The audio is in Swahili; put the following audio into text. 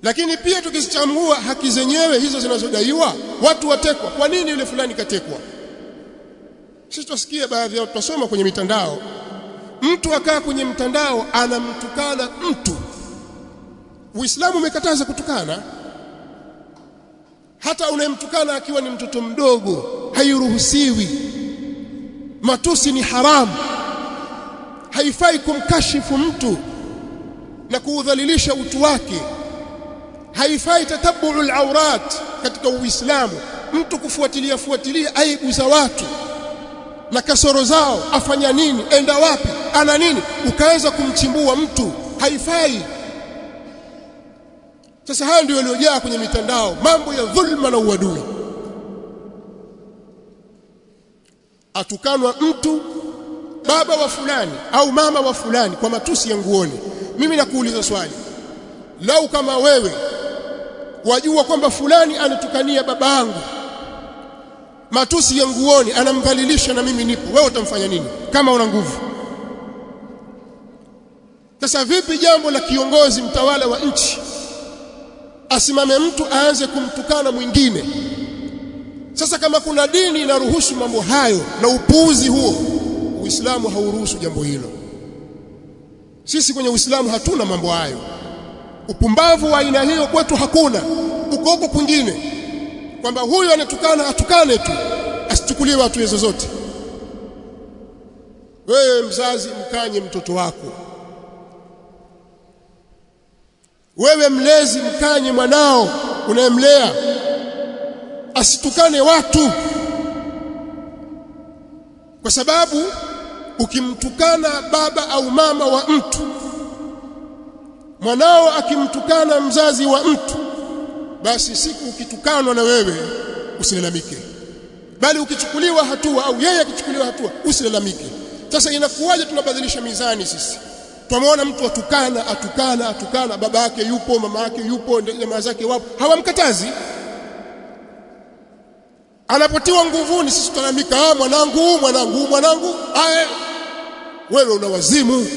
Lakini pia tukizichambua haki zenyewe hizo zinazodaiwa, watu watekwa. Kwa nini yule fulani katekwa? Sisi tusikia baadhi ya tusoma kwenye mitandao, mtu akaa kwenye mtandao anamtukana mtu. Uislamu umekataza kutukana. Hata unayemtukana akiwa ni mtoto mdogo hairuhusiwi. Matusi ni haramu. Haifai kumkashifu mtu na kuudhalilisha utu wake. Haifai tatabu'ul aurat katika Uislamu, mtu kufuatilia aibu za watu na kasoro zao, afanya nini, enda wapi, ana nini, ukaanza kumchimbua mtu, haifai. Sasa haya ndio yaliyojaa kwenye mitandao, mambo ya dhulma na uadui. Atukanwa mtu, baba wa fulani au mama wa fulani, kwa matusi ya nguoni. Mimi nakuuliza swali, lau kama wewe wajua kwamba fulani anatukania babangu, matusi ya nguoni, anamdhalilisha na mimi nipo, wewe utamfanya nini kama una nguvu? Sasa vipi jambo la kiongozi mtawala wa nchi asimame mtu aanze kumtukana mwingine? Sasa kama kuna dini inaruhusu mambo hayo na upuuzi huo, Uislamu hauruhusu jambo hilo. Sisi kwenye Uislamu hatuna mambo hayo. Upumbavu wa aina hiyo kwetu hakuna. Uko huko kwingine kwamba huyu anatukana atukane tu, asichukuliwe watu zozote. Wewe mzazi, mkanye mtoto wako. Wewe mlezi, mkanye mwanao unayemlea, asitukane watu. Kwa sababu ukimtukana baba au mama wa mtu, mwanao akimtukana mzazi wa mtu, basi siku ukitukanwa na wewe usilalamike, bali ukichukuliwa hatua au yeye akichukuliwa hatua usilalamike. Sasa inakuwaje tunabadilisha mizani sisi? Tumeona mtu atukana, baba yake yupo, mama yake yupo, jamaa zake wapo, hawamkatazi. Anapotiwa nguvuni sisi tunalalamika, mwanangu. Wewe una wazimu.